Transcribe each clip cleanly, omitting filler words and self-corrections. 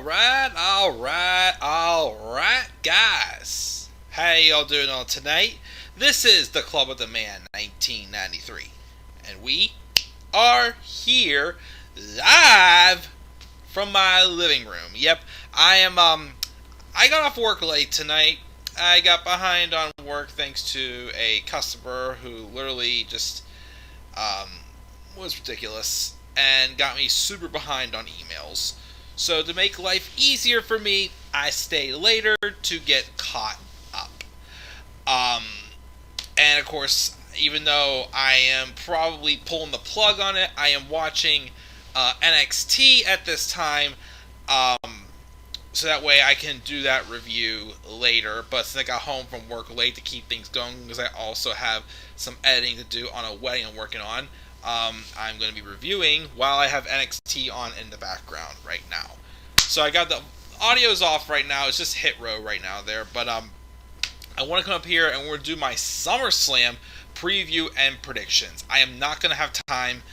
Alright, guys. How y'all doing on tonight? This is the Club of the Man 1993. And we are here live from my living room. Yep, I got off work late tonight. I got behind on work thanks to a customer who literally just was ridiculous and got me super behind on emails. So to make life easier for me, I stay later to get caught up. And of course, even though I am probably pulling the plug on it, I am watching NXT at this time. So that way I can do that review later. But since I got home from work late to keep things going, because I also have some editing to do on a wedding I'm working on, I'm going to be reviewing while I have NXT on in the background right now. So I got the audio's off right now. It's just hit row right now there. But I want to come up here and we're going to do my SummerSlam preview and predictions. I am not going to have time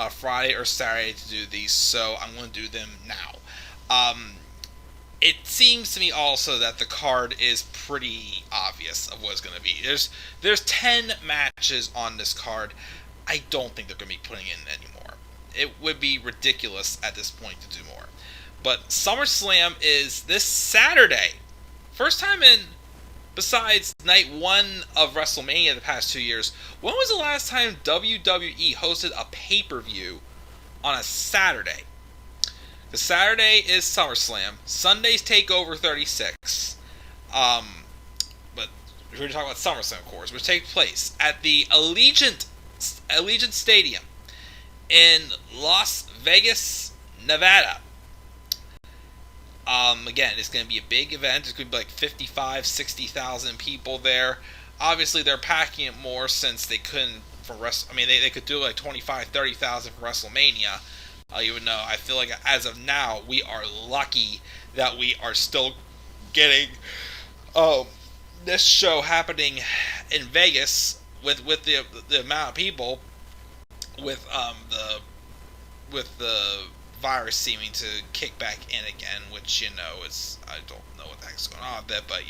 Friday or Saturday to do these, so I'm going to do them now. It seems to me also that the card is pretty obvious of what it's going to be. There's 10 matches on this card. I don't think they're going to be putting in anymore. It would be ridiculous at this point to do more. But SummerSlam is this Saturday. First time in, besides night one of WrestleMania the past 2 years. When was the last time WWE hosted a pay-per-view on a Saturday? The Saturday is SummerSlam. Sunday's TakeOver 36. But we're going to talk about SummerSlam, of course, which takes place at the Allegiant Stadium in Las Vegas, Nevada. Again, it's going to be a big event. It's going to be like 55, 60,000 people there. Obviously, they're packing it more since they couldn't for they could do like 25, 30,000 for WrestleMania. Even though I feel like as of now, we are lucky that we are still getting this show happening in Vegas with the amount of people, with the virus seeming to kick back in again, which is, I don't know what the heck's going on with it, but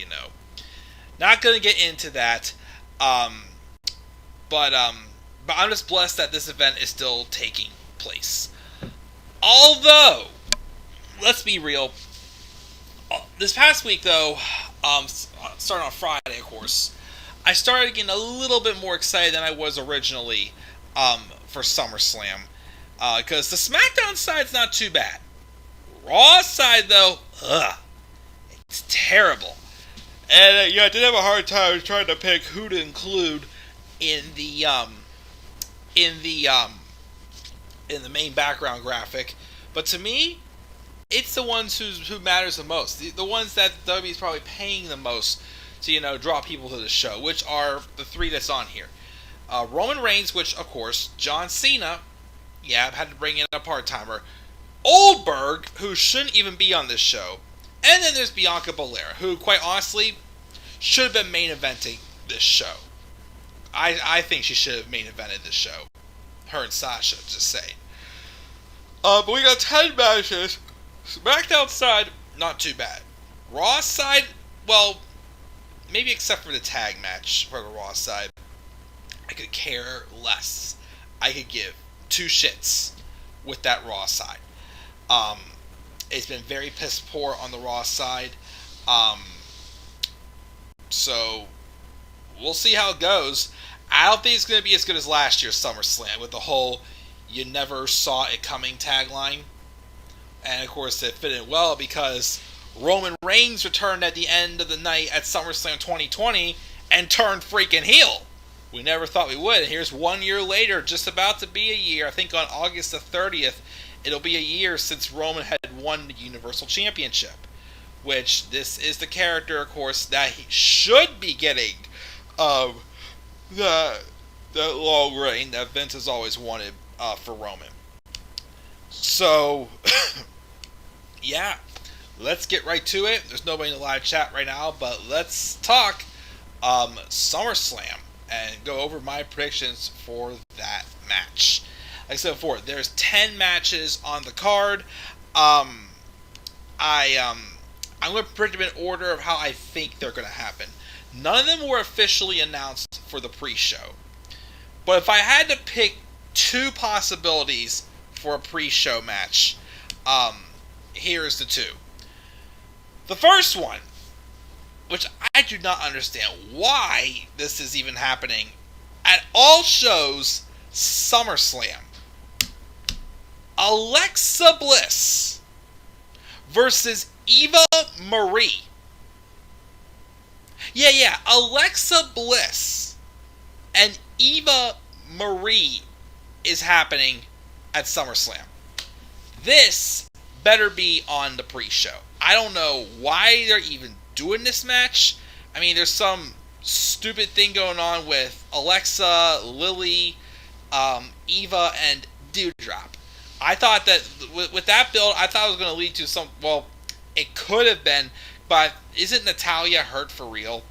not going to get into that. But I'm just blessed that this event is still taking place. Although, let's be real, this past week though, starting on Friday, of course, I started getting a little bit more excited than I was originally for SummerSlam. Because the SmackDown side's not too bad. Raw side, though, it's terrible. And I did have a hard time trying to pick who to include in the main background graphic. But to me, it's the ones who matters the most. The ones that WWE is probably paying the most to draw people to the show, which are the three that's on here. Roman Reigns, which of course John Cena. Yeah, I've had to bring in a part-timer. Goldberg, who shouldn't even be on this show. And then there's Bianca Belair, who, quite honestly, should have been main eventing this show. I think she should have main evented this show. Her and Sasha, just saying. But we got 10 matches. SmackDown side, not too bad. Raw side, well, maybe except for the tag match for the Raw side, I could care less. I could give two shits with that Raw side. It's been very piss poor on the Raw side. So we'll see how it goes. I don't think it's going to be as good as last year's SummerSlam with the whole "you never saw it coming" tagline. And of course it fit in well because Roman Reigns returned at the end of the night at SummerSlam 2020 and turned freaking heel. We never thought we would, and here's 1 year later, just about to be a year. I think on August the 30th, it'll be a year since Roman had won the Universal Championship. Which, this is the character, of course, that he should be getting that long reign that Vince has always wanted for Roman. So, yeah, let's get right to it. There's nobody in the live chat right now, but let's talk SummerSlam and go over my predictions for that match. Like I said before, there's 10 matches on the card. I'm going to predict them in order of how I think they're going to happen. None of them were officially announced for the pre-show. But if I had to pick two possibilities for a pre-show match, here's the two. The first one, which I do not understand why this is even happening, at all shows, SummerSlam. Alexa Bliss versus Eva Marie. Yeah, Alexa Bliss and Eva Marie is happening at SummerSlam. This better be on the pre-show. I don't know why they're even doing this match. I mean, there's some stupid thing going on with Alexa, Lily, Eva, and Dewdrop. I thought that with that build, I thought it was going to lead to some, well, it could have been, but isn't Natalya hurt for real?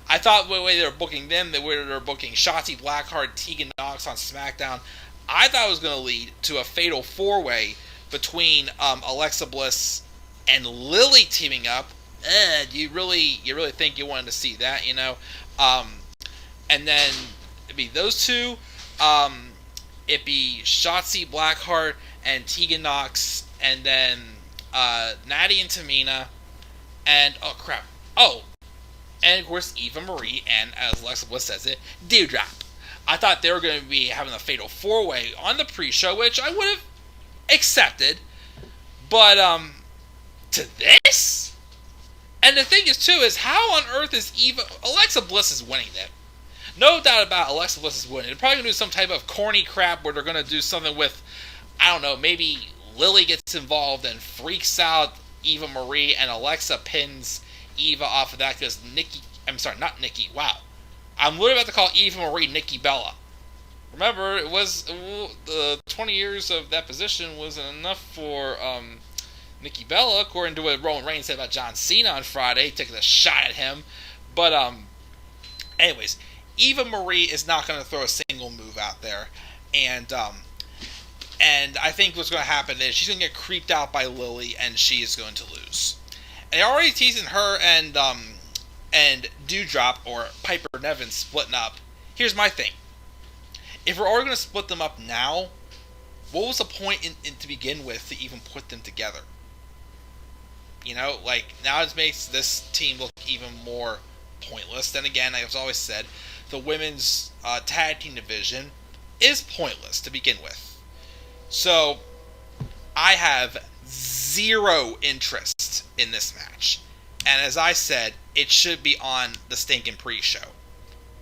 I thought the way they were booking them, the way they were booking Shotzi Blackheart, Tegan Nox on SmackDown, I thought it was going to lead to a fatal four-way between Alexa Bliss and Lily teaming up. You really think you wanted to see that, you know? And then it'd be those two. It'd be Shotzi Blackheart and Tegan Nox, and then Natty and Tamina, and and of course Eva Marie, and as Alexa Bliss says it, Dewdrop. I thought they were going to be having a fatal four-way on the pre-show, which I would have accepted, but to this? And the thing is too is how on earth is Alexa Bliss is winning that? No doubt about Alexa Bliss is winning. They're probably going to do some type of corny crap where they're going to do something with, I don't know, maybe Lily gets involved and freaks out Eva Marie, and Alexa pins Eva off of that because not Nikki, wow. I'm literally about to call Eva Marie Nikki Bella. Remember, it was the 20 years of that position wasn't enough for Nikki Bella, according to what Roman Reigns said about John Cena on Friday, taking a shot at him. But anyways, Eva Marie is not going to throw a single move out there, and I think what's going to happen is she's going to get creeped out by Lily, and she is going to lose. And they're already teasing her and Dewdrop or Piper Niven splitting up. Here's my thing: if we're already going to split them up now, what was the point in to begin with to even put them together? You know, like, now it makes this team look even more pointless. Then again, like I've always said, the women's tag team division is pointless to begin with. So, I have zero interest in this match. And as I said, it should be on the stinking pre-show.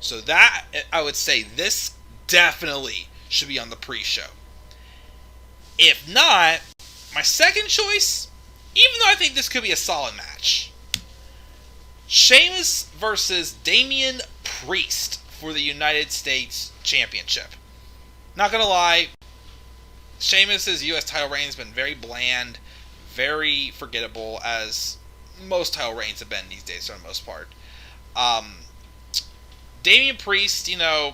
So that, I would say, this definitely should be on the pre-show. If not, my second choice, even though I think this could be a solid match, Sheamus versus Damien Priest for the United States Championship. Not gonna lie, Sheamus' U.S. title reign has been very bland, very forgettable, as most title reigns have been these days for the most part. Damien Priest, you know,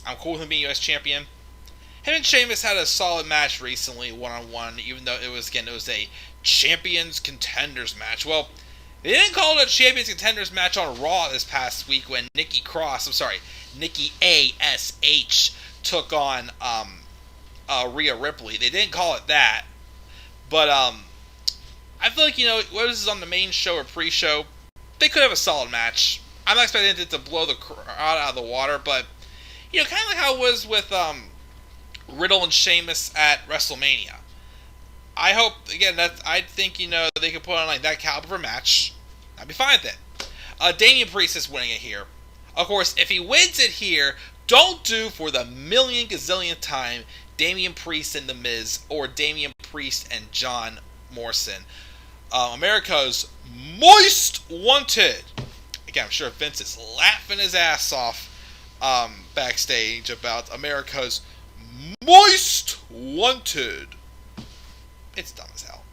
I'm cool with him being U.S. champion. Him and Sheamus had a solid match recently, one-on-one, even though it was a Champions Contenders match. Well, they didn't call it a Champions Contenders match on Raw this past week when Nikki A.S.H. took on Rhea Ripley. They didn't call it that. But I feel like, you know, whether this is on the main show or pre-show, they could have a solid match. I'm not expecting it to blow the crowd out of the water, but, you know, kind of like how it was with Riddle and Sheamus at WrestleMania. I hope, again, I think, you know, they could put on like that caliber match. I'd be fine with it. Damien Priest is winning it here. Of course, if he wins it here, don't do for the million gazillionth time Damien Priest and The Miz, or Damien Priest and John Morrison. America's Most Wanted. Again, I'm sure Vince is laughing his ass off backstage about America's Most Wanted. It's dumb as hell.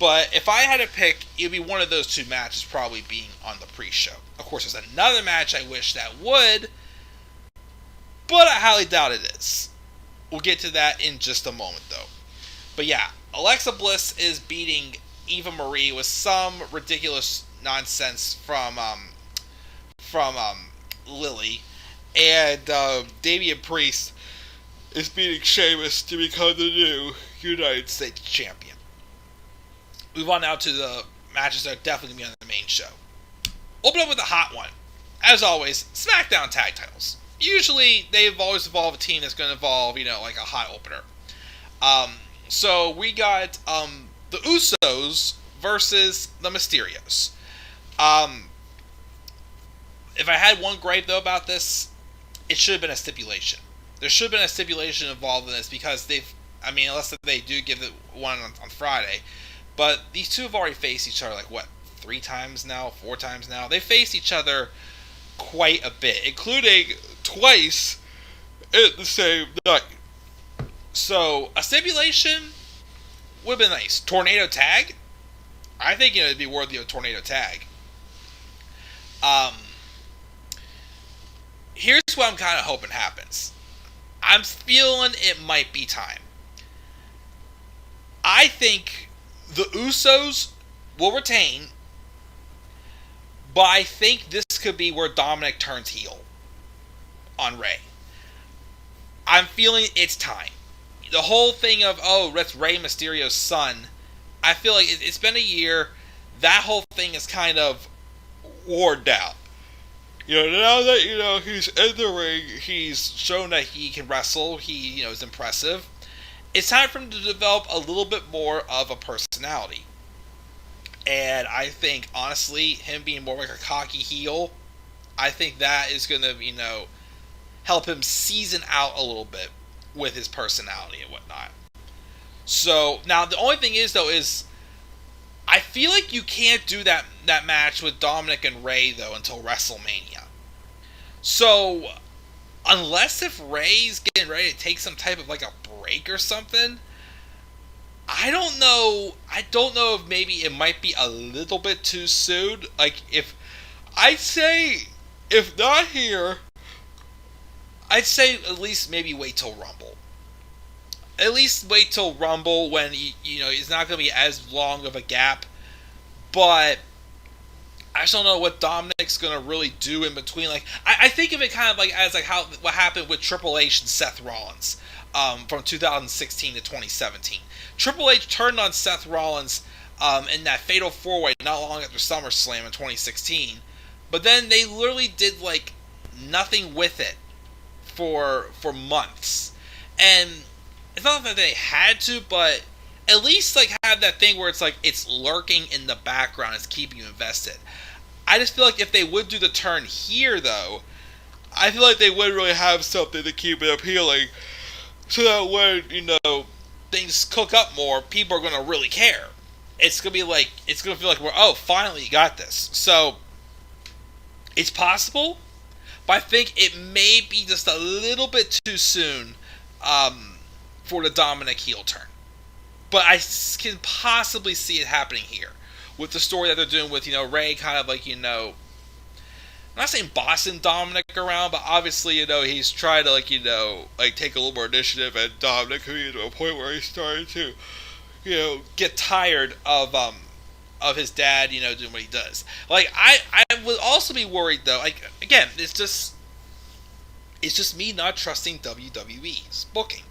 But if I had to pick, it would be one of those two matches probably being on the pre-show. Of course, there's another match I wish that would, but I highly doubt it is. We'll get to that in just a moment, though. But yeah, Alexa Bliss is beating Eva Marie with some ridiculous nonsense from Lily, and Damien Priest is beating Sheamus to become the new United States champion. Move on now to the matches that are definitely going to be on the main show. Open up with a hot one. As always, SmackDown tag titles. Usually, they've always involved a team that's going to involve, like a hot opener. So we got the Usos versus the Mysterios. If I had one gripe, though, about this, it should have been a stipulation. There should have been a stipulation involved in this because unless they do give it one on Friday, but these two have already faced each other, 3 times now, 4 times now? They faced each other quite a bit, including twice in the same night. So, a stipulation would have been nice. Tornado tag? I think it'd be worthy of a tornado tag. Here's what I'm kind of hoping happens. I'm feeling it might be time. I think the Usos will retain, but I think this could be where Dominic turns heel on Rey. I'm feeling it's time. The whole thing of, that's Rey Mysterio's son, I feel like it's been a year. That whole thing is kind of worn down. Now that, he's in the ring, he's shown that he can wrestle, he, is impressive. It's time for him to develop a little bit more of a personality. And I think, honestly, him being more like a cocky heel, I think that is going to, help him season out a little bit with his personality and whatnot. So, now the only thing is, though, is I feel like you can't do that match with Dominic and Rey, though, until WrestleMania. So, unless if Rey's getting ready to take some type of, a break or something, I don't know if maybe it might be a little bit too soon. I'd say, if not here, I'd say at least maybe wait till Rumble. At least wait till Rumble when, it's not going to be as long of a gap. But I just don't know what Dominic's going to really do in between. I think of it kind of as what happened with Triple H and Seth Rollins from 2016 to 2017. Triple H turned on Seth Rollins in that Fatal 4-Way not long after SummerSlam in 2016. But then they literally did, nothing with it for months. And it's not that they had to, but at least, have that thing where it's lurking in the background, it's keeping you invested. I just feel like if they would do the turn here, though, I feel like they would really have something to keep it appealing, so that when, things cook up more, people are going to really care. It's going to be it's going to feel like finally you got this. So, it's possible, but I think it may be just a little bit too soon for the Dominic heel turn. But I can possibly see it happening here with the story that they're doing with, Rey kind of I'm not saying bossing Dominic around, but obviously, he's trying to, take a little more initiative, and Dominic could be to a point where he's starting to, get tired of his dad, doing what he does. I would also be worried, though, again, it's just me not trusting WWE's booking.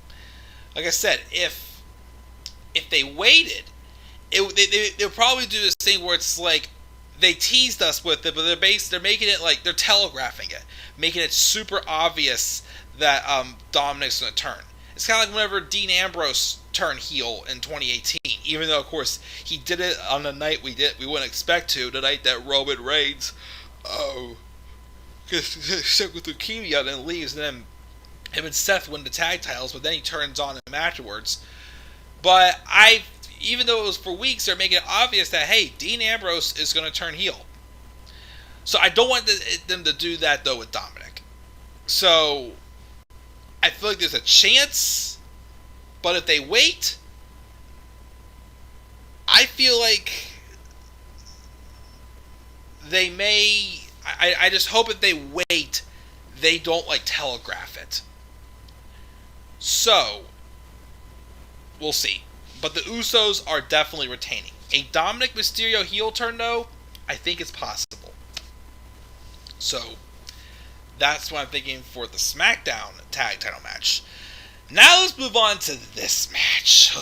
Like I said, if they waited, they'll probably do this thing where it's they teased us with it, but they're making it they're telegraphing it, making it super obvious that Dominic's going to turn. It's kind of like whenever Dean Ambrose turned heel in 2018, even though of course he did it on the night we wouldn't expect to, the night that Roman Reigns gets sick with leukemia and then leaves, and then him and Seth win the tag titles, but then he turns on him afterwards. But even though it was for weeks, they're making it obvious that, hey, Dean Ambrose is going to turn heel. So I don't want them to do that, though, with Dominic. So I feel like there's a chance, but if they wait, I feel like they may... I just hope if they wait, they don't, telegraph it. So, we'll see. But the Usos are definitely retaining. A Dominic Mysterio heel turn, though, I think it's possible. So, that's what I'm thinking for the SmackDown tag title match. Now let's move on to this match.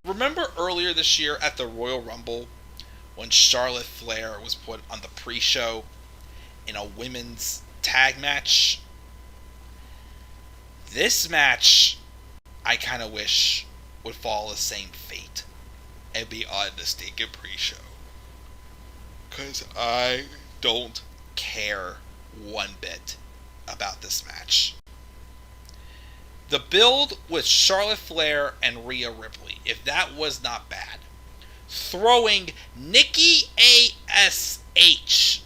Remember earlier this year at the Royal Rumble when Charlotte Flair was put on the pre-show in a women's tag match? This match, I kind of wish would follow the same fate and be on the stinking pre-show. Because I don't care one bit about this match. The build with Charlotte Flair and Rhea Ripley, if that was not bad. Throwing Nikki A.S.H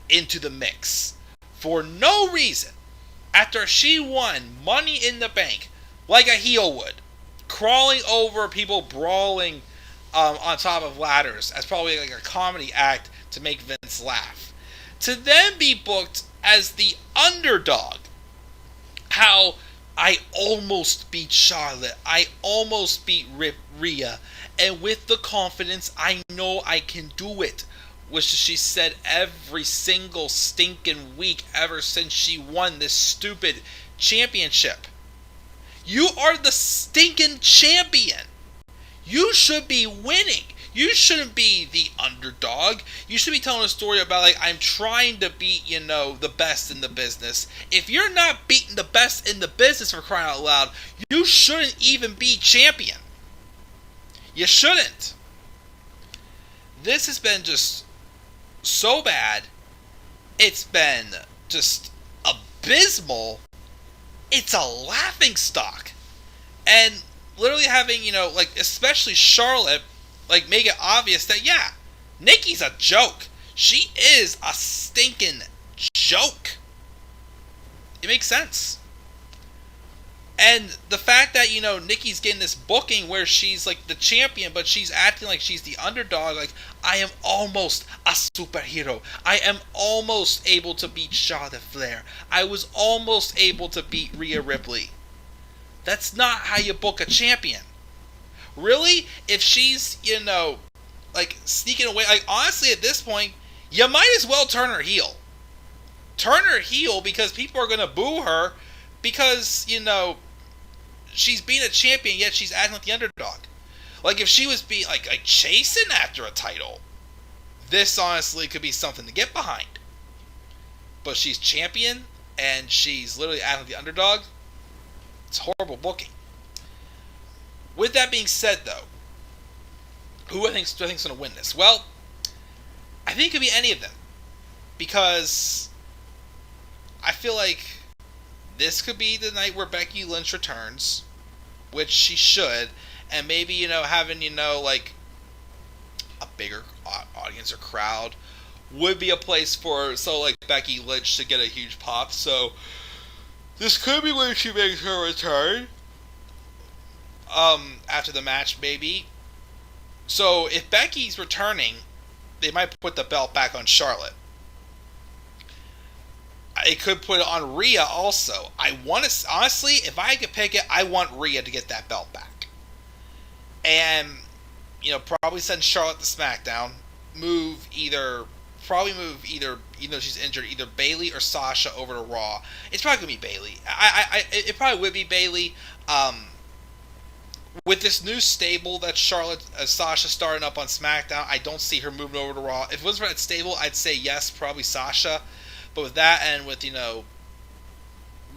into the mix for no reason after she won Money in the Bank like a heel would, crawling over people, brawling on top of ladders as probably like a comedy act to make Vince laugh, to then be booked as the underdog. How I almost beat Charlotte, I almost beat Rhea, and with the confidence I know I can do it, which she said every single stinking week ever since she won this stupid championship. You are the stinking champion. You should be winning. You shouldn't be the underdog. You should be telling a story about, like, I'm trying to beat, the best in the business. If you're not beating the best in the business, for crying out loud, you shouldn't even be champion. You shouldn't. This has been just so bad. It's been just abysmal. It's a laughingstock. And literally having, especially Charlotte, make it obvious that, yeah, Nikki's a joke. She is a stinking joke. It makes sense. And the fact that, Nikki's getting this booking where she's, the champion, but she's acting like she's the underdog, I am almost a superhero. I am almost able to beat Charlotte Flair. I was almost able to beat Rhea Ripley. That's not how you book a champion. Really? If she's, sneaking away, honestly, at this point, you might as well turn her heel. Turn her heel because people are going to boo her because, she's being a champion, yet she's acting like the underdog. If she was chasing after a title, this honestly could be something to get behind. But she's champion, and she's literally acting like the underdog. It's horrible booking. With that being said, though, who do I think's going to win this? Well, I think it could be any of them. Because I feel like this could be the night where Becky Lynch returns, which she should, and maybe, having, a bigger audience or crowd would be a place for, Becky Lynch to get a huge pop. So, this could be when she makes her return. After the match, maybe. So, if Becky's returning, they might put the belt back on Charlotte. It could put it on Rhea also. I want to, honestly, if I could pick it, I want Rhea to get that belt back. And, probably send Charlotte to SmackDown. Probably move either, even though she's injured, either Bayley or Sasha over to Raw. It's probably going to be Bayley. It probably would be Bayley. With this new stable that Sasha starting up on SmackDown, I don't see her moving over to Raw. If it was for that stable, I'd say yes, probably Sasha. But with that and with,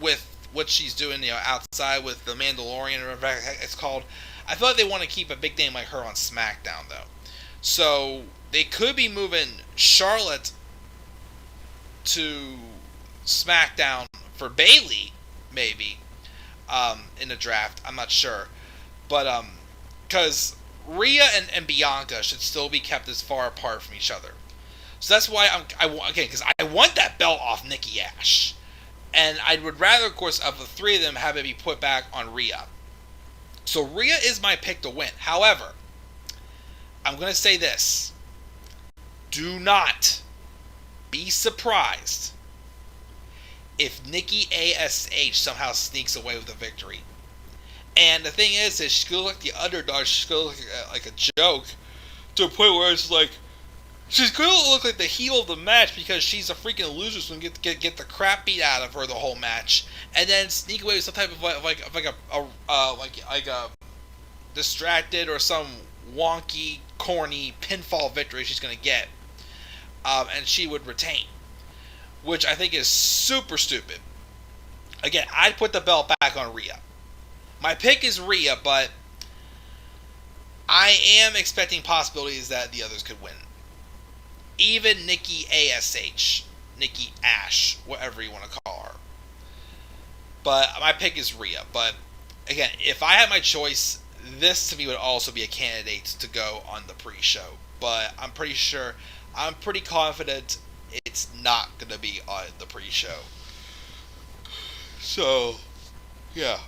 with what she's doing, outside with the Mandalorian or whatever it's called, I feel like they want to keep a big name like her on SmackDown, though. So they could be moving Charlotte to SmackDown for Bayley, maybe, in the draft. I'm not sure. But, because Rhea and Bianca should still be kept as far apart from each other. So that's why because I want that belt off Nikki A.S.H. And I would rather, of course, of the three of them, have it be put back on Rhea. So Rhea is my pick to win. However, I'm going to say this. Do not be surprised if Nikki A.S.H. somehow sneaks away with a victory. And the thing is she's going to look like the underdog. She's going to look like a joke to a point where it's like, she's going to look like the heel of the match because she's a freaking loser, so get the crap beat out of her the whole match, and then sneak away with some type of like a distracted or some wonky, corny pinfall victory she's going to get, and she would retain, which I think is super stupid. Again, I'd put the belt back on Rhea. My pick is Rhea, but I am expecting possibilities that the others could win. Even Nikki A.S.H. Nikki A.S.H. Whatever you want to call her. But my pick is Rhea. But again, if I had my choice, this to me would also be a candidate to go on the pre-show. But I'm pretty confident it's not going to be on the pre-show. So, yeah.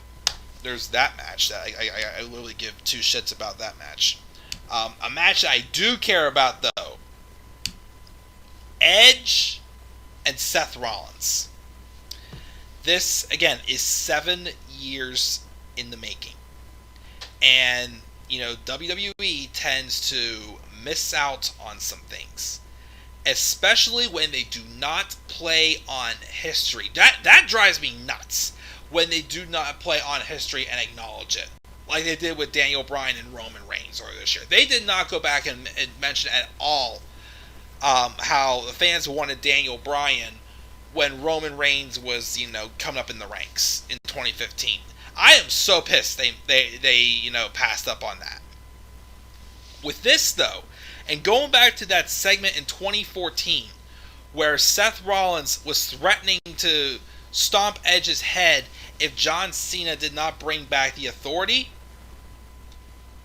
There's that match that I literally give two shits about that match. A match that I do care about, though. Edge and Seth Rollins. This, again, is 7 years in the making. And, WWE tends to miss out on some things. Especially when they do not play on history. That drives me nuts. When they do not play on history and acknowledge it. Like they did with Daniel Bryan and Roman Reigns earlier this year. They did not go back and mention at all how the fans wanted Daniel Bryan when Roman Reigns was, coming up in the ranks in 2015. I am so pissed they passed up on that. With this, though, and going back to that segment in 2014 where Seth Rollins was threatening to stomp Edge's head if John Cena did not bring back the Authority.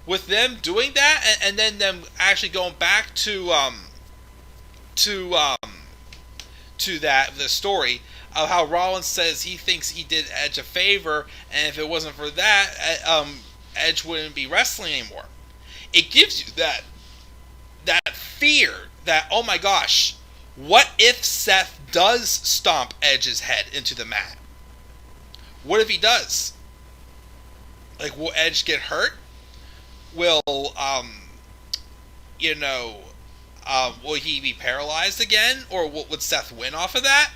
With them doing that, and then them actually going back to the story of how Rollins says he thinks he did Edge a favor, and if it wasn't for that, Edge wouldn't be wrestling anymore. It gives you that fear that, oh my gosh, what if Seth does stomp Edge's head into the mat? What if he does? Like, will Edge get hurt? Will, will he be paralyzed again? Or would Seth win off of that?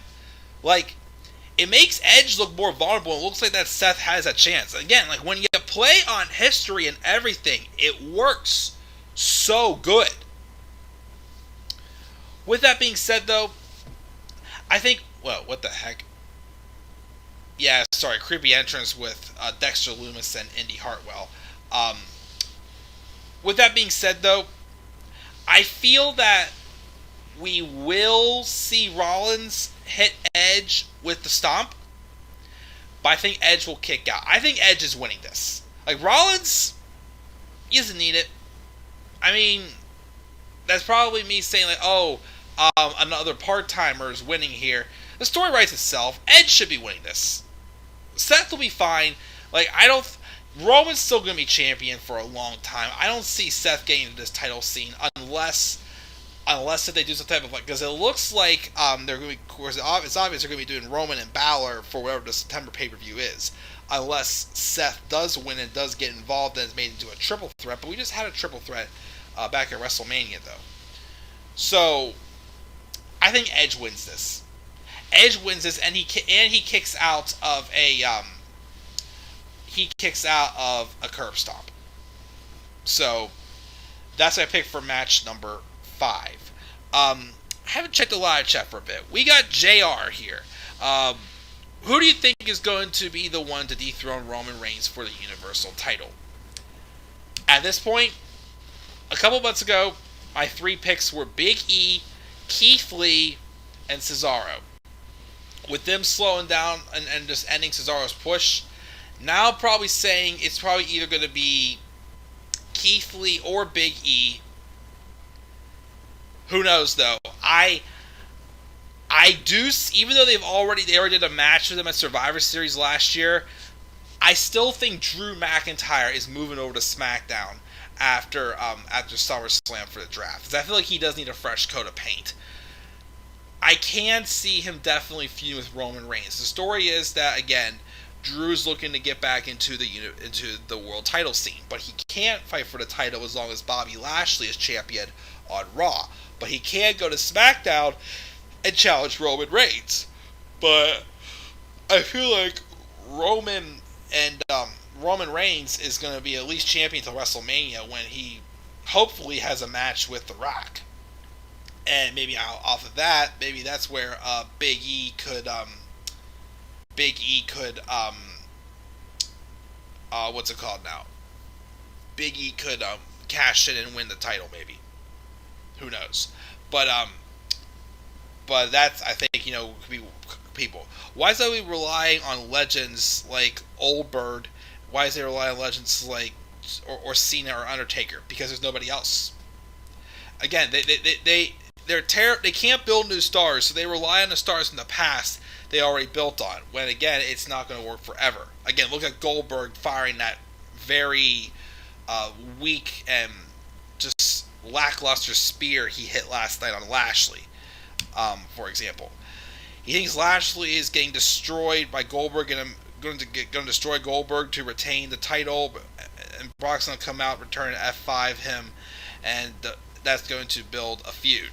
Like, it makes Edge look more vulnerable. It looks like that Seth has a chance. Again, like, when you play on history and everything, it works so good. With that being said, though, I think, well, what the heck? Yeah, sorry, creepy entrance with Dexter Lumis and Indy Hartwell. With that being said, though, I feel that we will see Rollins hit Edge with the stomp, but I think Edge will kick out. I think Edge is winning this. Like, Rollins, he doesn't need it. I mean, that's probably me saying, like, another part-timer is winning here. The story writes itself. Edge should be winning this. Seth will be fine. Like, Roman's still going to be champion for a long time. I don't see Seth getting into this title scene unless if they do some type of, like, because it looks like they're going to be, of course, it's obvious they're going to be doing Roman and Balor for whatever the September pay-per-view is. Unless Seth does win and does get involved and is made into a triple threat. But we just had a triple threat back at WrestleMania, though. So, I think Edge wins this. Edge wins this, and he kicks out of a curb stomp. So that's my pick for match number 5. I haven't checked the live chat for a bit. We got JR here. Who do you think is going to be the one to dethrone Roman Reigns for the Universal title? At this point, a couple months ago, my 3 picks were Big E, Keith Lee, and Cesaro. With them slowing down and just ending Cesaro's push, now probably saying it's probably either going to be Keith Lee or Big E. Who knows, though? I do, even though they already did a match with them at Survivor Series last year, I still think Drew McIntyre is moving over to SmackDown after SummerSlam for the draft. Because I feel like he does need a fresh coat of paint. I can see him definitely feuding with Roman Reigns. The story is that, again, Drew's looking to get back into the world title scene, but he can't fight for the title as long as Bobby Lashley is champion on Raw. But he can go to SmackDown and challenge Roman Reigns. But I feel like Roman Reigns is going to be at least champion till WrestleMania, when he hopefully has a match with The Rock. And maybe off of that, maybe that's where Big E could what's it called now? Big E could cash in and win the title, maybe. Who knows? But that's, I think, could be people. Why is that we relying on legends like Goldberg? Why is they relying on legends like or Cena or Undertaker? Because there's nobody else. Again, they can't build new stars, so they rely on the stars in the past they already built on. When again, it's not going to work forever. Again, look at Goldberg firing that very weak and just lackluster spear he hit last night on Lashley, for example. He thinks Lashley is getting destroyed by Goldberg and going to destroy Goldberg to retain the title, and Brock's going to come out, return to F5 him, and that's going to build a feud.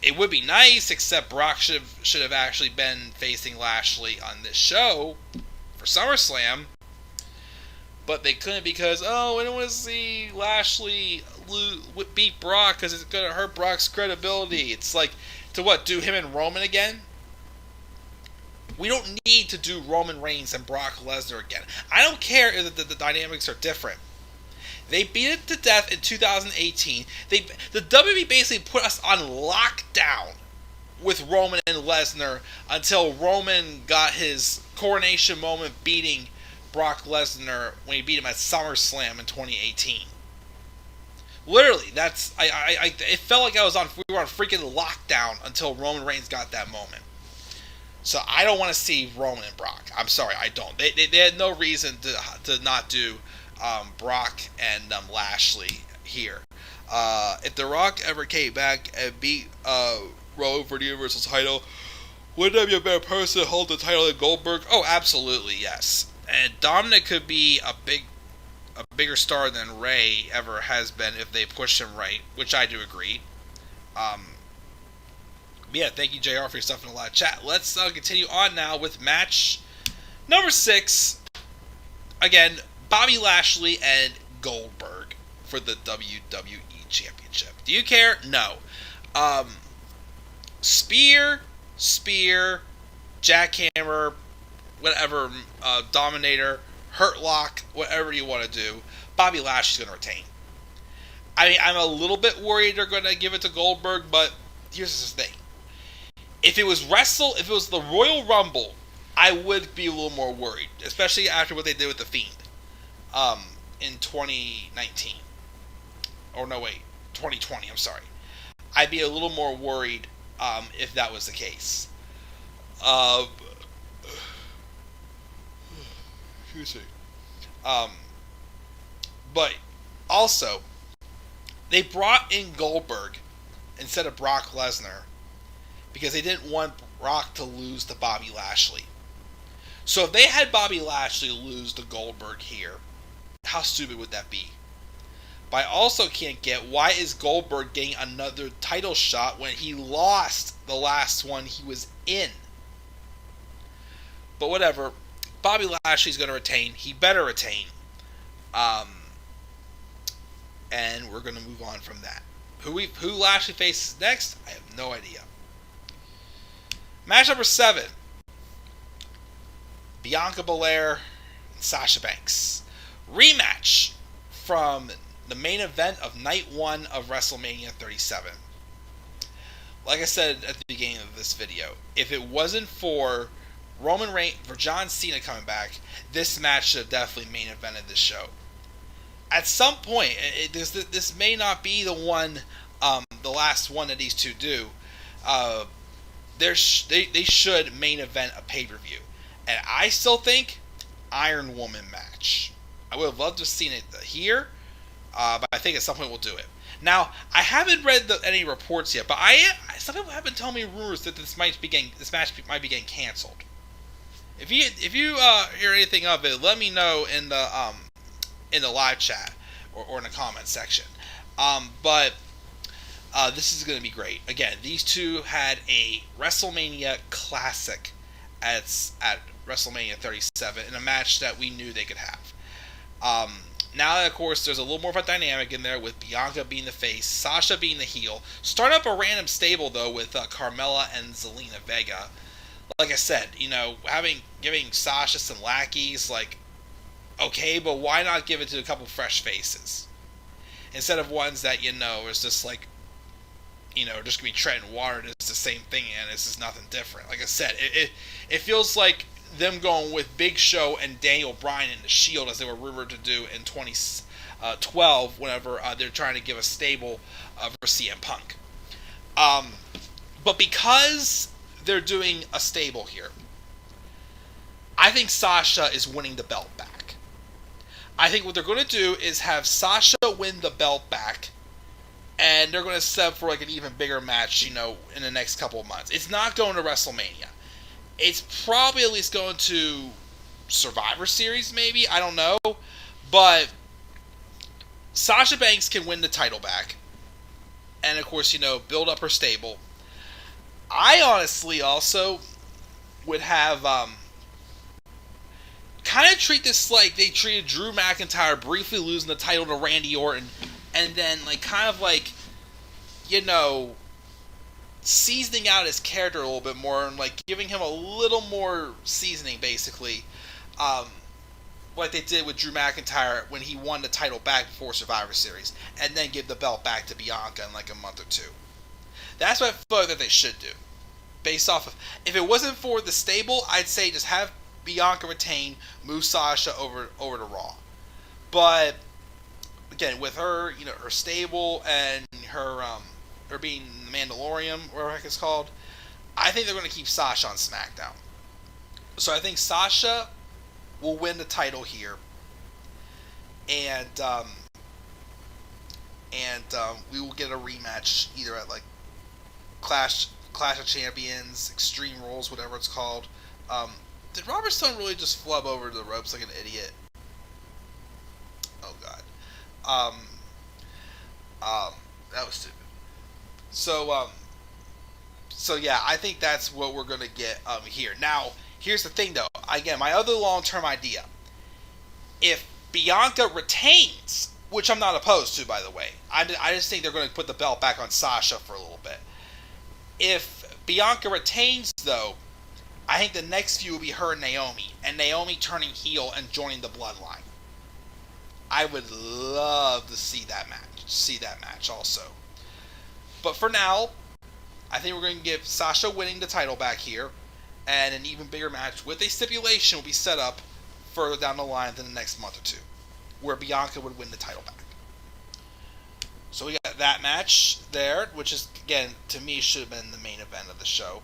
It would be nice, except Brock should have actually been facing Lashley on this show for SummerSlam, but they couldn't because, we don't want to see Lashley beat Brock because it's going to hurt Brock's credibility. It's like, to what, do him and Roman again? We don't need to do Roman Reigns and Brock Lesnar again. I don't care if the dynamics are different. They beat it to death in 2018. The WWE basically put us on lockdown with Roman and Lesnar until Roman got his coronation moment beating Brock Lesnar when he beat him at SummerSlam in 2018. Literally, it felt like we were on freaking lockdown until Roman Reigns got that moment. So I don't want to see Roman and Brock. I'm sorry, I don't. They had no reason to not do Brock and Lashley here. If The Rock ever came back and beat Roman for the Universal title, wouldn't that be a better person to hold the title than Goldberg? Oh, absolutely, yes. And Dominic could be a bigger star than Rey ever has been if they push him right, which I do agree. Yeah, thank you, JR, for your stuff in the live chat. Let's continue on now with match number 6. Again, Bobby Lashley and Goldberg for the WWE Championship. Do you care? No. Spear, jackhammer, whatever, Dominator, Hurt Lock, whatever you want to do, Bobby Lashley's going to retain. I mean, I'm a little bit worried they're going to give it to Goldberg, but here's the thing. If it was the Royal Rumble, I would be a little more worried, especially after what they did with The Fiend in 2019. Or no, wait, 2020, I'm sorry. I'd be a little more worried if that was the case. Excuse me. But also, they brought in Goldberg instead of Brock Lesnar because they didn't want Brock to lose to Bobby Lashley. So if they had Bobby Lashley lose to Goldberg here, how stupid would that be? But I also can't get, why is Goldberg getting another title shot when he lost the last one he was in? But whatever. Bobby Lashley's going to retain. He better retain. And we're going to move on from that. Who Lashley faces next? I have no idea. Match number 7. Bianca Belair and Sasha Banks. Rematch from the main event of Night 1 of WrestleMania 37. Like I said at the beginning of this video, if it wasn't for Roman Reigns, for John Cena coming back, this match should have definitely main evented this show. At some point, this may not be the one, the last one that these two do. They should main event a pay-per-view. And I still think Iron Woman match. I would have loved to have seen it here, but I think at some point we'll do it. Now, I haven't read any reports yet, but some people have been telling me rumors that this match might be getting canceled. If you hear anything of it, let me know in the live chat or in the comment section. But this is going to be great. Again, these two had a WrestleMania classic at WrestleMania 37 in a match that we knew they could have. Now, of course, there's a little more of a dynamic in there with Bianca being the face, Sasha being the heel. Start up a random stable, though, with Carmella and Zelina Vega. Like I said, giving Sasha some lackeys, okay, but why not give it to a couple fresh faces? Instead of ones that, is just just going to be treading water, and it's the same thing, and this is nothing different. Like I said, it feels like them going with Big Show and Daniel Bryan in the Shield, as they were rumored to do in 2012, whenever they're trying to give a stable for CM Punk. But because they're doing a stable here, I think Sasha is winning the belt back. I think what they're going to do is have Sasha win the belt back, and they're going to set up for an even bigger match, in the next couple of months. It's not going to WrestleMania. It's probably at least going to Survivor Series, maybe. I don't know. But Sasha Banks can win the title back. And, of course, build up her stable. I honestly also would have kind of treat this like they treated Drew McIntyre briefly losing the title to Randy Orton. And then, seasoning out his character a little bit more and giving him a little more seasoning, basically, like they did with Drew McIntyre when he won the title back before Survivor Series, and then give the belt back to Bianca in a month or two. That's what I feel like that they should do. Based off of, if it wasn't for the stable, I'd say just have Bianca retain, move Sasha over to Raw. But again, with her, her stable and her being the Mandalorian, whatever the heck it's called, I think they're going to keep Sasha on SmackDown. So I think Sasha will win the title here, and we will get a rematch either at Clash of Champions, Extreme Rules, whatever it's called. Did Robert Stone really just flub over the ropes like an idiot? Oh God. That was stupid. So yeah, I think that's what we're gonna get here. Now, here's the thing, though. Again, my other long-term idea: if Bianca retains, which I'm not opposed to, by the way, I just think they're going to put the belt back on Sasha for a little bit. If Bianca retains, though, I think the next feud will be her and Naomi turning heel and joining the Bloodline. I would love to see that match also. But for now, I think we're going to give Sasha winning the title back here, and an even bigger match with a stipulation will be set up further down the line than the next month or two, where Bianca would win the title back. So we got that match there, which is, again, to me, should have been the main event of the show.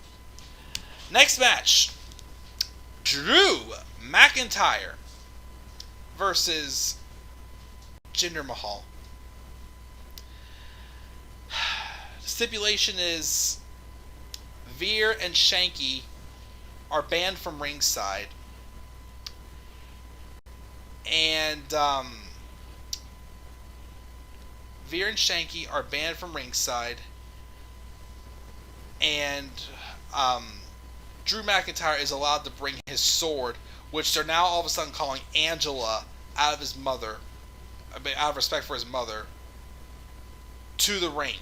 Next match, Drew McIntyre versus Jinder Mahal. The stipulation is Veer and Shanky are banned from ringside, and Veer and Shanky are banned from ringside, and Drew McIntyre is allowed to bring his sword, which they're now all of a sudden calling Angela out of respect for his mother, to the ring.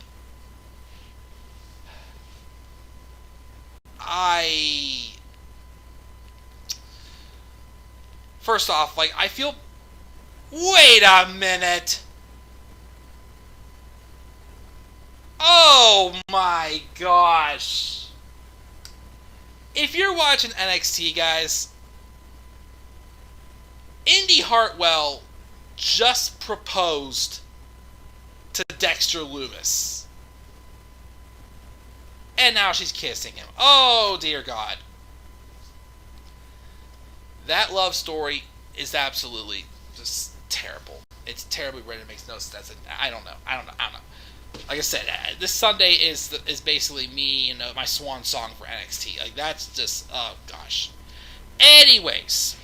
First off, I feel... Wait a minute! Oh my gosh! If you're watching NXT, guys, Indy Hartwell just proposed to Dexter Lumis. And now she's kissing him. Oh, dear God. That love story is absolutely just terrible. It's terribly written. It makes no sense. I don't know. Like I said, this Sunday is basically me, my swan song for NXT. That's just, oh gosh. Anyways,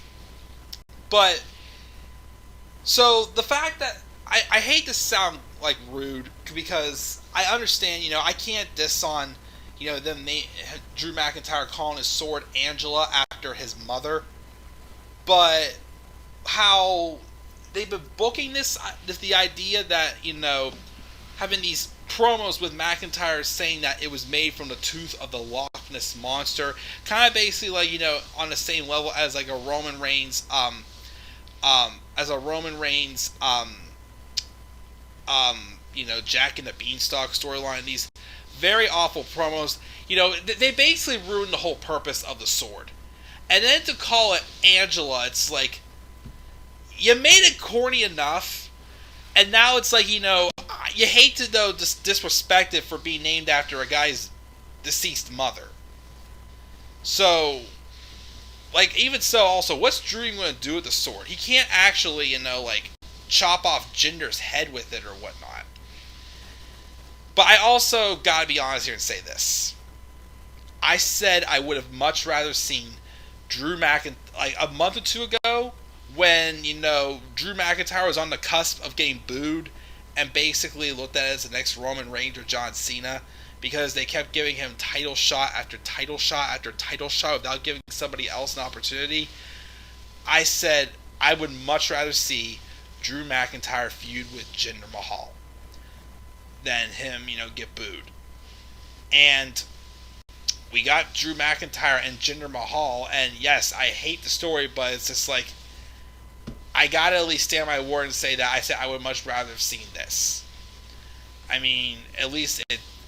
but so the fact that I hate to sound like rude because I understand, I can't diss on, Drew McIntyre calling his sword Angela after his mother, but how they've been booking this, the idea that, having these promos with McIntyre saying that it was made from the tooth of the Loch Ness monster, kind of basically like, on the same level as like a Roman Reigns, Jack and the Beanstalk storyline. These very awful promos. They basically ruined the whole purpose of the sword. And then to call it Angela, it's like, you made it corny enough, and now it's like, you hate to, though, disrespect it for being named after a guy's deceased mother. So, like, even so, also, what's Drew even going to do with the sword? He can't actually, chop off Jinder's head with it or whatnot. But I also gotta be honest here and say this. I said I would have much rather seen Drew McIntyre, like, a month or two ago, when, Drew McIntyre was on the cusp of getting booed and basically looked at it as the next Roman Reigns or John Cena, because they kept giving him title shot after title shot after title shot without giving somebody else an opportunity. I said I would much rather see Drew McIntyre feud with Jinder Mahal than him, get booed. And we got Drew McIntyre and Jinder Mahal, and yes, I hate the story, but it's just like, I gotta at least stand my word and say that I said I would much rather have seen this. I mean, at least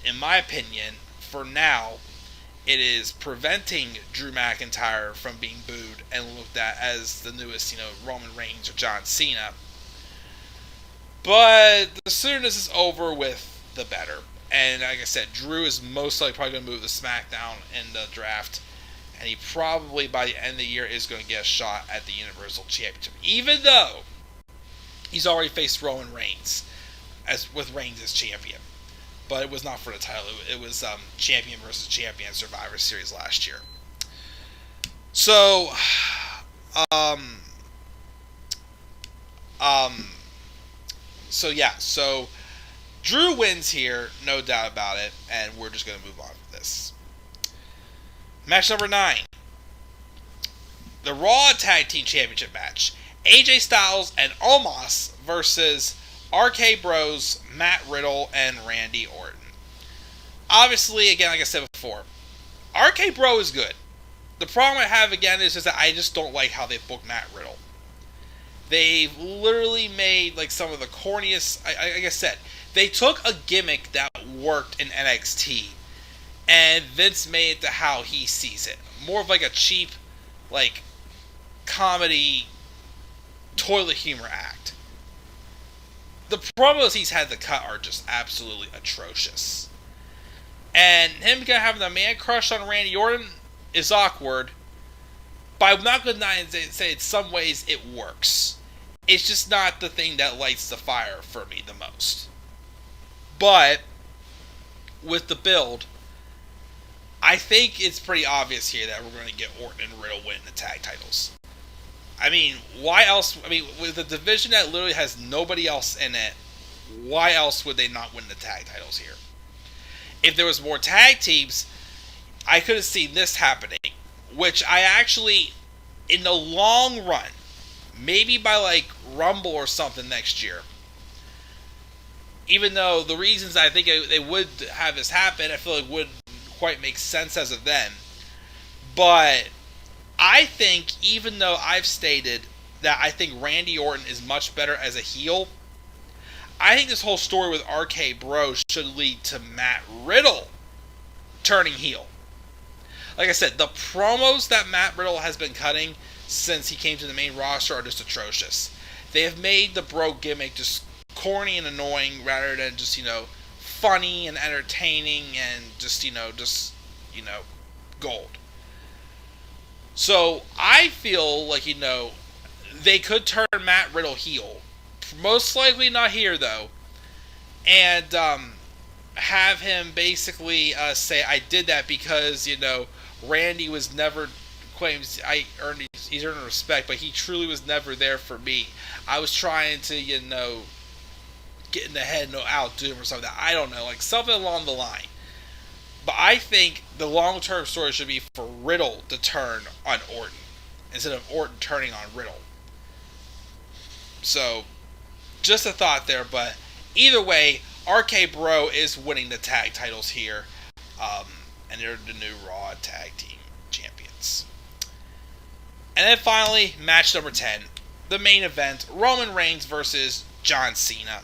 in my opinion, for now, it is preventing Drew McIntyre from being booed and looked at as the newest, Roman Reigns or John Cena. But the sooner this is over with, the better. And like I said, Drew is most likely probably going to move to SmackDown in the draft. And he probably, by the end of the year, is going to get a shot at the Universal Championship. Even though he's already faced Roman Reigns, with Reigns as champion. But it was not for the title. It was champion versus champion Survivor Series last year. So, So Drew wins here, no doubt about it, and we're just going to move on with this. Match number 9. The Raw Tag Team Championship match. AJ Styles and Omos versus RK Bros, Matt Riddle, and Randy Orton. Obviously, again, like I said before, RK Bro is good. The problem I have, again, is just that I just don't like how they booked Matt Riddle. They've literally made, like, some of the corniest... Like I said, they took a gimmick that worked in NXT, and Vince made it to how he sees it. More of like a cheap, like, comedy, toilet humor act. The promos he's had to cut are just absolutely atrocious. And him having a man crush on Randy Orton is awkward, but I'm not going to say in some ways it works. It's just not the thing that lights the fire for me the most. But with the build, I think it's pretty obvious here that we're going to get Orton and Riddle winning the tag titles. I mean, why else? I mean, with a division that literally has nobody else in it, why else would they not win the tag titles here? If there was more tag teams, I could have seen this happening, which I actually, in the long run, maybe by like Rumble or something next year, even though the reasons I think they would have this happen, I feel like wouldn't quite make sense as of then. But I think, even though I've stated that I think Randy Orton is much better as a heel, I think this whole story with RK Bro should lead to Matt Riddle turning heel. Like I said, the promos that Matt Riddle has been cutting since he came to the main roster are just atrocious. They have made the Bro gimmick just corny and annoying rather than just, funny and entertaining and just gold. So I feel like, they could turn Matt Riddle heel. Most likely not here, though. And have him basically say, I did that because, Randy was never claims he's earned respect, but he truly was never there for me. I was trying to, get in the head and outdo him or something. I don't know, like something along the line. But I think the long-term story should be for Riddle to turn on Orton instead of Orton turning on Riddle. So, just a thought there, but either way, RK Bro is winning the tag titles here, and they're the new Raw Tag Team Champions. And then finally, match number 10, the main event, Roman Reigns versus John Cena.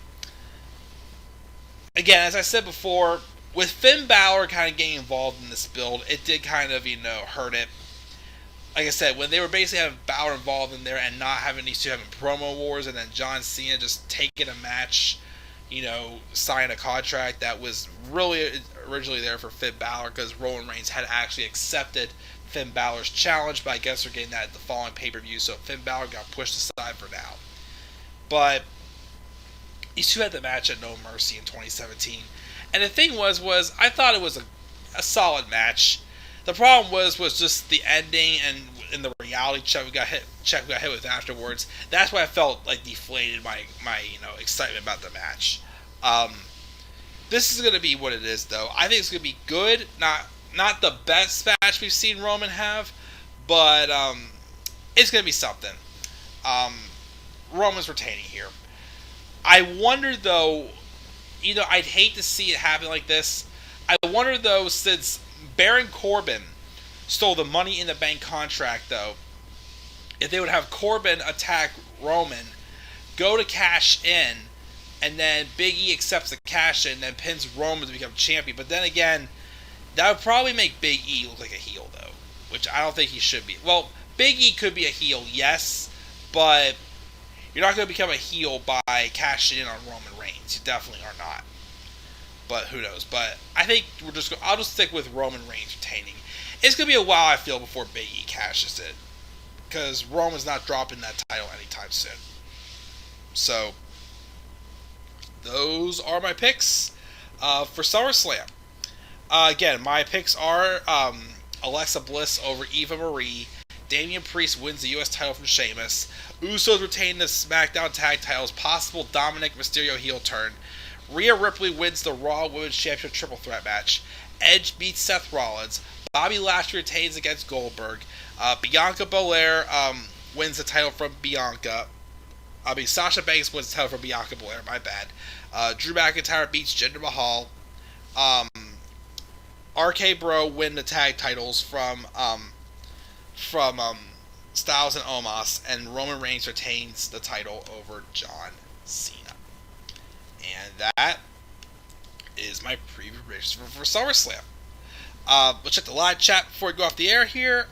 Again, as I said before, with Finn Balor kind of getting involved in this build, it did kind of, hurt it. Like I said, when they were basically having Balor involved in there and not having these two having promo wars, and then John Cena just taking a match, signing a contract that was really originally there for Finn Balor, because Roman Reigns had actually accepted Finn Balor's challenge, but I guess they're getting that at the following pay-per-view, so Finn Balor got pushed aside for now. But these two had the match at No Mercy in 2017. And the thing was I thought it was a solid match. The problem was just the ending and in the reality check we got hit with afterwards. That's why I felt like deflated my excitement about the match. This is gonna be what it is though. I think it's gonna be good. Not the best match we've seen Roman have, but it's gonna be something. Roman's retaining here. I wonder though, I'd hate to see it happen like this. I wonder though, since Baron Corbin stole the Money in the Bank contract though, if they would have Corbin attack Roman, go to cash in, and then Big E accepts the cash in and then pins Roman to become champion. But then again, that would probably make Big E look like a heel though, which I don't think he should be. Well, Big E could be a heel, yes, but you're not going to become a heel by cashing in on Roman Reigns. You definitely are not. But who knows? But I think I'll just stick with Roman Reigns retaining. It's going to be a while, I feel, before Big E cashes it, because Roman's not dropping that title anytime soon. So those are my picks for SummerSlam. Again, my picks are Alexa Bliss over Eva Marie. Damien Priest wins the U.S. title from Sheamus. Usos retain the SmackDown Tag Titles. Possible Dominic Mysterio heel turn. Rhea Ripley wins the Raw Women's Championship Triple Threat match. Edge beats Seth Rollins. Bobby Lashley retains against Goldberg. Bianca Belair wins the title from Bianca. Sasha Banks wins the title from Bianca Belair. My bad. Drew McIntyre beats Jinder Mahal. RK Bro win the tag titles from Styles and Omos, and Roman Reigns retains the title over John Cena. And that is my preview predictions for SummerSlam. Let's check the live chat before we go off the air here.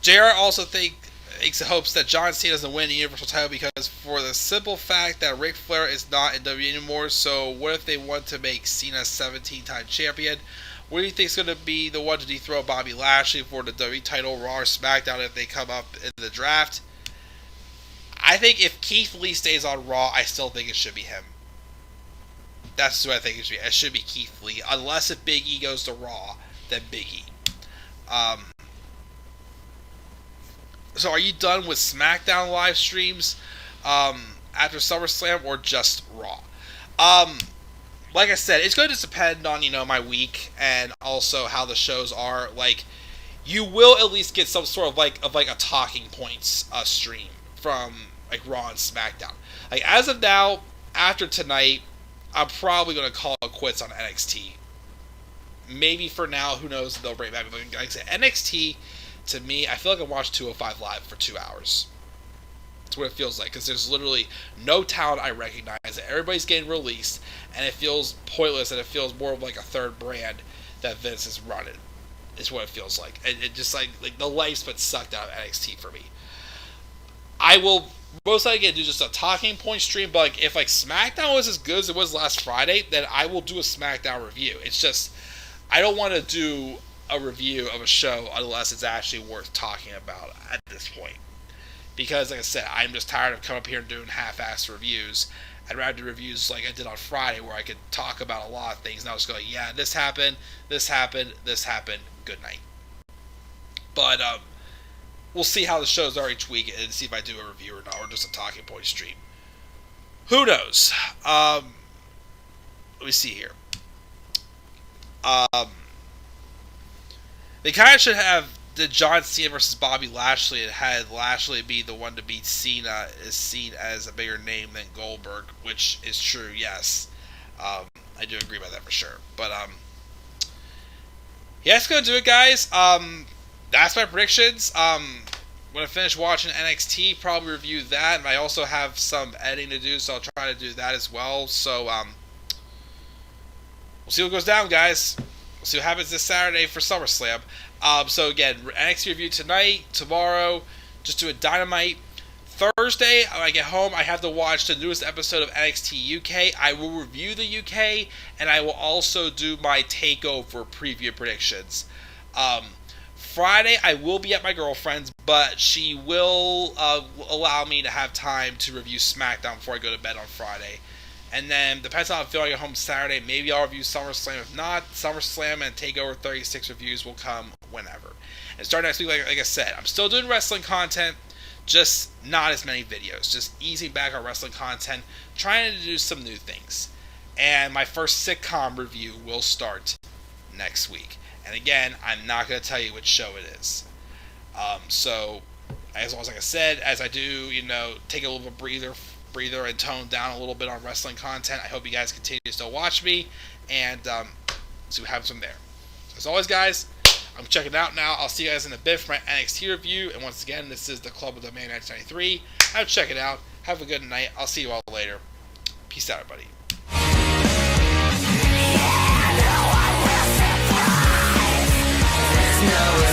JR also thinks and hopes that John Cena doesn't win the Universal title because for the simple fact that Ric Flair is not in WWE anymore, so what if they want to make Cena 17-time champion? What do you think is going to be the one to dethrone Bobby Lashley for the WWE title, Raw or SmackDown, if they come up in the draft? I think if Keith Lee stays on Raw, I still think it should be him. That's who I think it should be. It should be Keith Lee. Unless if Big E goes to Raw, then Big E. So are you done with SmackDown live streams after SummerSlam or just Raw? Like I said, it's going to depend on, my week and also how the shows are. Like, you will at least get some sort of a talking points stream from Raw and SmackDown. As of now, after tonight, I'm probably going to call it quits on NXT. Maybe for now, who knows, they'll bring it back. But like I said, NXT, to me, I feel like I watched 205 Live for 2 hours. That's what it feels like, because there's literally no talent I recognize. Everybody's getting released, and it feels pointless, and it feels more of like a third brand that Vince is running. Is what it feels like. And it just like the life's been sucked out of NXT for me. I will most likely do just a talking point stream, but if SmackDown was as good as it was last Friday, then I will do a SmackDown review. It's just I don't want to do a review of a show unless it's actually worth talking about at this point. Because, like I said, I'm just tired of coming up here and doing half-assed reviews. I'd rather do reviews like I did on Friday where I could talk about a lot of things and I'll just go, yeah, this happened, good night. But we'll see how the shows are each week and see if I do a review or not, or just a talking point stream. Who knows? Let me see here. They kind of should have the John Cena versus Bobby Lashley and had Lashley be the one to beat Cena, is seen as a bigger name than Goldberg, which is true, yes. I do agree about that for sure. But, yeah, that's going to do it, guys. That's my predictions. When I finish watching NXT, probably review that. And I also have some editing to do, so I'll try to do that as well. So, we'll see what goes down, guys. We'll see what happens this Saturday for SummerSlam. So, again, NXT review tonight, tomorrow, just do a Dynamite. Thursday, when I get home, I have to watch the newest episode of NXT UK. I will review the UK, and I will also do my takeover preview predictions. Friday, I will be at my girlfriend's, but she will allow me to have time to review SmackDown before I go to bed on Friday. And then, depends on how I feel, I get home Saturday. Maybe I'll review SummerSlam. If not, SummerSlam and TakeOver 36 reviews will come whenever. And start next week, like I said, I'm still doing wrestling content, just not as many videos. Just easing back on wrestling content, trying to do some new things. And my first sitcom review will start next week. And again, I'm not going to tell you which show it is. So, as long as, like I said, as I do, take a little bit of breather and tone down a little bit on wrestling content, I hope you guys continue to still watch me and see what happens from there. So as always, guys, I'm checking out now. I'll see you guys in a bit for my NXT review. And once again, this is the Club of the Man 1993. I'm checking out. Have a good night. I'll see you all later. Peace out, everybody. No